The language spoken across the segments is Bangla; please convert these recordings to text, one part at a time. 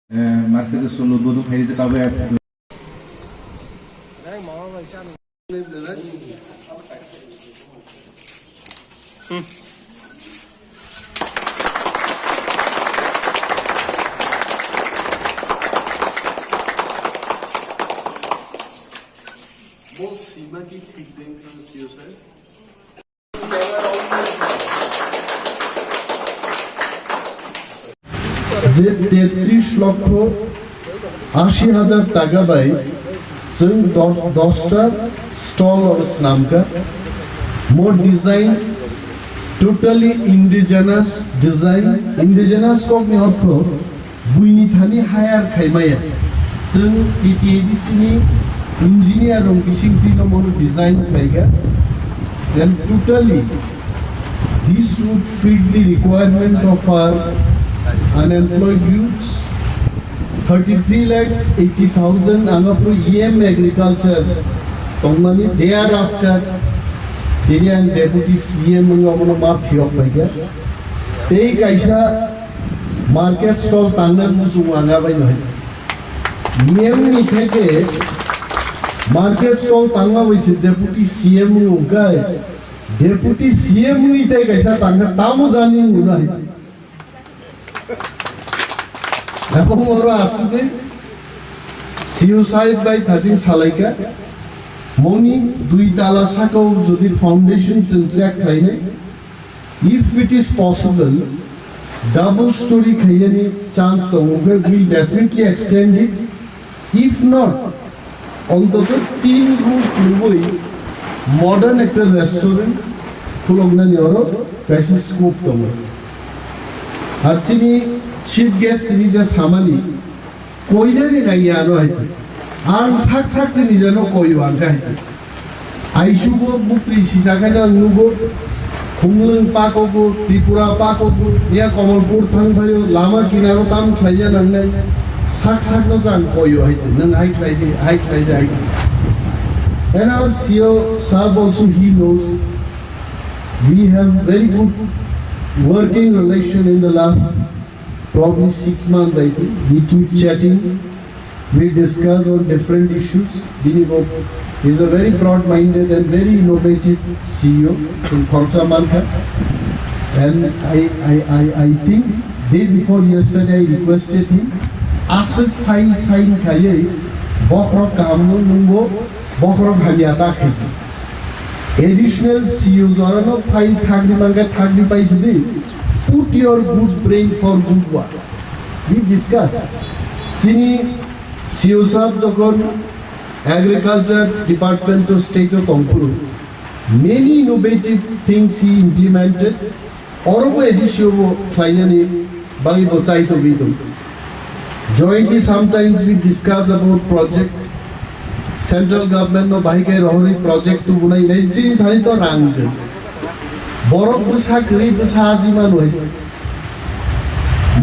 market solo bodo khai je kabe वो सीमा की ठीक देंगे सीओ साहब যে 33,80,000 টাকা বাই जों 10টা স্টল নামকা more design totally indigenous design indigenous কবনি অর্থ বুইনি থানি হায়ার খাইমায়া जों টিটিএডিসি नि इंजीनियर रंग किसिम पिनो मोर डिजाइन खाइगा then totally this would fit the requirement of our unemployed youths 33,80,000 angapro EM agriculture tongmani thereafter Indian deputy CM ngomono ma Phiyokgwi tei kaisa market stall tangnan musu anga bai noi niemni theke market stall tanga hoise deputy CM ugai deputy CM ite kaisa tanga tamu jani unai এখন মোরা আসুকে সিও সাহেব বাই থাজিং সালাইকা মনি দুই তালা সাকাও যদি ফাউন্ডেশন চেক খাইনে if it is possible double story খাইয়ানি চান্স তো will definitely extend it if not অন্তত 3 রুম লুবই মডার্ন একটা রেস্টুরেন্ট খুলগনা নিয়রো কাইসি স্কোপ তো আর চিনি chief guest তিনি যে সামানি কইজানি না ইয়ানো হইতে আং সাক সাক চিনি যেন কইও আঙ্কা হইতে আইসুগো বুপ্রি সিসাখানা নুগো খুমলুং পাকগো ত্রিপুরা পাকগো ইয়া কমলপুর থাংফায়ো লামা কিনারো তাম খাইয়া নাংনাই সাক সাক নো জান কইও হইতে নং high খাইদে and our CEO Saab also he knows we have very good working relation in the last probably 6 months I think. We keep chatting, we discuss on different issues. He is a very broad-minded and very innovative CEO from Kwtal. And I think day before yesterday I requested him, Asset Fai Sain Kaye, Bokrok Kamno Nungo, Bokrok Hanyata Khizi. Additional CEOs are not Fai Thagri Manga Thagri Paisidi. Put your good brain for good work. We discuss. Chini CEO Sahab jokon agriculture department to state of Tongpuru. Many innovative things he implemented. Orobo edisio khainani bagi bochai to bitu. Jointly sometimes we discuss about project. Central government no bahikai rohori project to bunai nai chini thani to rang. বরফ বসা করি বসা আজিমান হইতে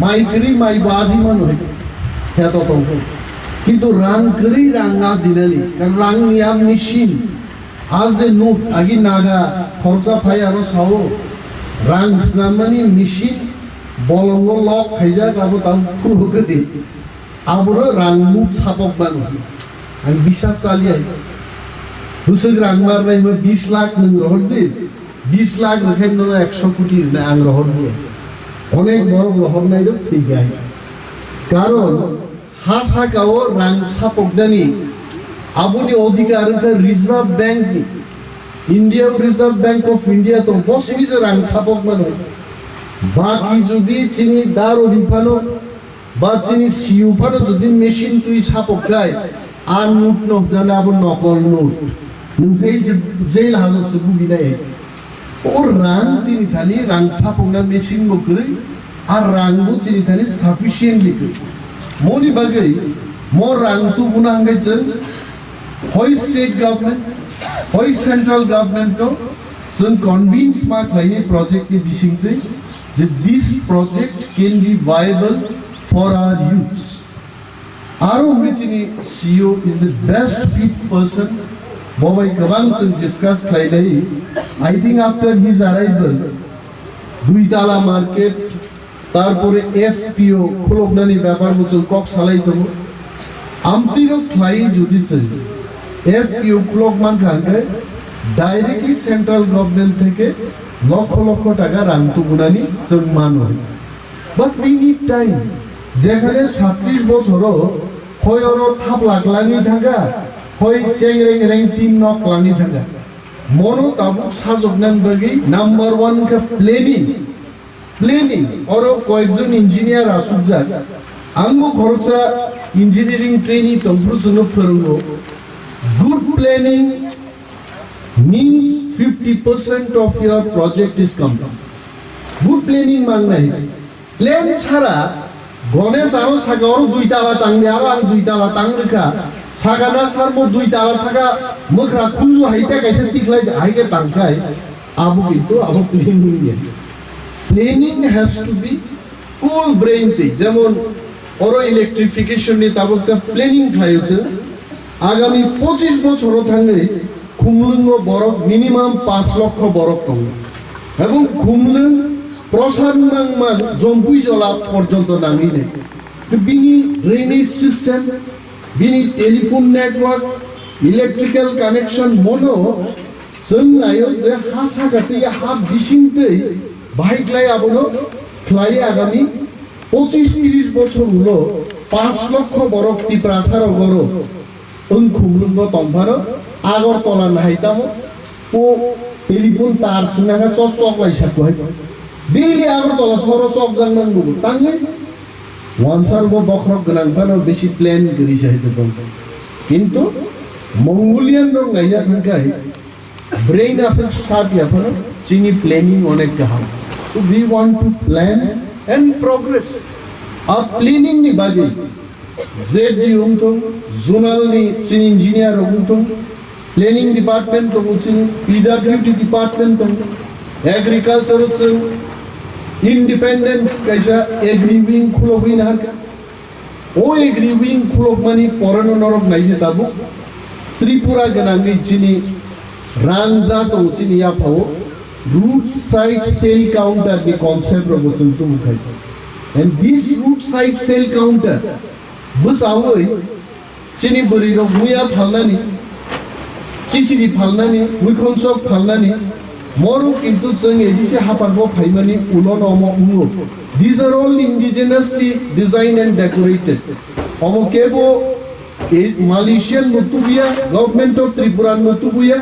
মাই করি মাই বাজিমান হইতে খেত তঙ্ক কিন্তু রাং করি রাঙ্গা জিনালি কারণ রাং নিয়া মেশিন আজ যে নোট আগি নাগা খরচা ফাই আরো সাও রাং স্নামানি মেশিন বলঙ্গ লক খাইজা গাবো তাও ফুলকে দি আবর রাং মুখ ছাপক বানো আমি বিশ্বাস চালিয়ে হুসুক রাং মারবাই 20 লাখ নং রহর দি 20 লাখ রেখে না 100 কোটি না আং রহর দিয়ে অনেক বড় রহর নাই তো ঠিক আছে কারণ হাসাকাও রাং ছাপকদানি আপনি অধিকারকে reserve bank India reserve bank of India তো বসবি যে রাং ছাপক মানে বাকি যদি চিনি দার রিফানো বা চিনি সিউফানো যদি মেশিন তুই ছাপক যায় আর নোট নক জানে আবার নকল নোট জেল হাজত বুবি নাই और रांग चिनी थानी रांग सापंगना मेशिन बकरै आर रांगबो चिनी थानी सफिशिएंटली मोनी बागै मो रांग तु बुना हांगै जों हय स्टेट गभर्नमेंट हय सेंट्रल गभर्नमेंट नो जों कन्विन्स मा खायनि प्रोजेक्ट नि बिसिंगै जे this project can be viable for our youths आरो मिचिनी CEO is the best fit person Bobai Kabang sun discuss I think after his arrival, Kwtal market তারপরে এফপিও খুলগনানি ব্যাপার বুঝল কক সালাই দङ আমতিরক খ্লাই যদি চাই এফপিও খুলগমান খাঙ্গে ডাইরেক্টলি সেন্ট্রাল গভর্নমেন্ট থেকে লক্ষ লক্ষ টাকা রাং তুগুনানি जों মানো হয়েছে বাট উই নিড টাইম যেখানে 37 বছরও হয়রো থাপ লাগলানি থাকা হয় চেংরেং রেং টিম নক লানি থাকা মনো তাবুক সাজগনান বাগি নাম্বার 1 কা প্ল্যানিং অরো কয়েকজন ইঞ্জিনিয়ার আসুক যাক আঙ্গু খরচা ইঞ্জিনিয়ারিং ট্রেনিং তংফুরজন্য ফরঙ্গো good planning means 50% of your project is complete. Good planning মাননা হি প্ল্যান ছাড়া গণেশ আরো সাগাও দুই তালা টাংনে আর আং দুই তালা টাং রেখা সাগানা সারমো দুই তালা সাগা মখরা খুঁজু হাইতা কাইসে তিখলাই হাইকে টাংখাই আবু কিন্তু Abu planning has to B cool brain তে যেমন অরো ইলেকট্রিফিকেশন নি তাবকটা প্ল্যানিং খাইছে আগামী 25 বছর থাকলে খুমলুঙ্গ বরফ মিনিমাম 5 লক্ষ বরফ কমবে এবং খুমলুং প্রসারমান জম্পুই জলা পর্যন্ত নামি নেই বিনি ড্রেনেজ সিস্টেম বিনি টেলিফোন নেটওয়ার্ক ইলেকট্রিক্যাল কানেকশন মনো जों नायो जे हा सागाते हा बिसिंते बाहायग्लाय आबनो ख्लाय आगामी 25-30 বছর হলো 5 লক্ষ বরফ তীব্রাসার গরো খুমলুঙ্গ তম্ভার আগরতলা নাইতাম ও টেলিফোন তার সিনাগা চক লাইসা কয় ডেইলি আগরতলা শহর চক জাংনান গুলো তাঙ্গে ওয়ানসার গো বখরক গনাংফানো বেশি প্ল্যান করি সাইতে কিন্তু মঙ্গোলিয়ান রং নাইয়া থাকাই ব্রেইন আছে শার্প ইয়াফানো চিনি প্ল্যানিং অনেক গাহাম so we want to plan and progress a planning নি বাগে জেডি উমথং জোনাল নি চিনি ইঞ্জিনিয়ার উমথং প্ল্যানিং ডিপার্টমেন্ট তো চিনি পিডব্লিউডি ডিপার্টমেন্ট তো এগ্রিকালচার হচ্ছে ইন্ডিপেন্ডেন্ট কাইসা এগ্রিউইং খুলবই না হারকা ও এগ্রিউইং খুলব মানি পরানো নরক নাইয়ে তাবো ত্রিপুরা গনাঙ্গি চিনি রাংজা তো চিনি ইয়া পাও route side sale counter the concept রবছন তো মুখাই and this route side sale counter বস आवै চিনি বরি রক মুয়া ফালনানি চিচিরি ফালনানি মুইখনসক ফালনানি মরো কিন্তু जों এডিসে হাপারবো ফাইমানি উলন অম উমো this are all indigenously design and decorated অম কেবো মালয়েশিয়ান মুতুবিয়া গভর্নমেন্ট অফ ত্রিপুরা মুতুবিয়া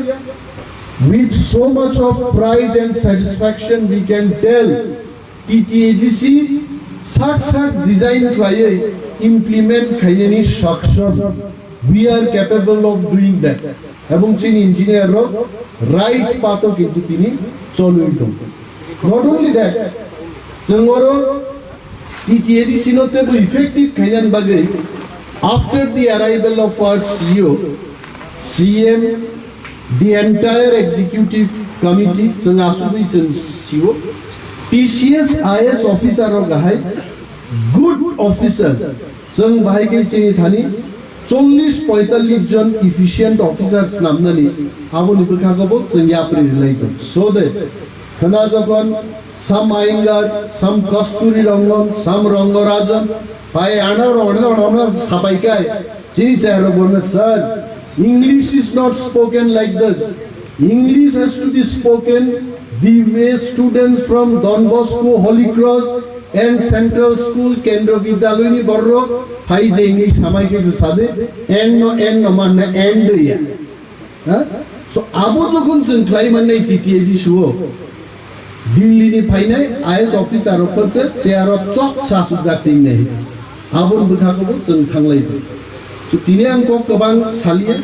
with so much of pride and satisfaction we can tell TTADC sak design klaye implement khaineni saksham we are capable of doing that এবং চিনি ইঞ্জিনিয়ার র রাইট পাতো কিন্তু তিনি চলুইতো not only that sengoro TTADC note bu effective khainan bagay after the arrival of our CEO CM the entire executive committee जों आसुबै जों CEO TCS IS officer ro gahai good officers जों बाहायगे चिनि थानि 40-45 জন efficient officers नामनानि आबोनि बखागबो जों याप्रि रिलायतो so that khana jogon some Iyengar some Kasturi Rangon some Rangorajan pai ana sapai চিনি চাইলো বলনা sir English is not spoken like this. English has to be spoken the way students from Don Bosco, Holy Cross and Central School Kendra Vidyaloyni Borro hai je English samai ke sade and no manna and ya so abo jokhon जों claim manai TTAD shuo Delhi ni phainai IS officer opase chair chok chasu gating nei abon bukha ko जों thanglai so tini angko kabang salia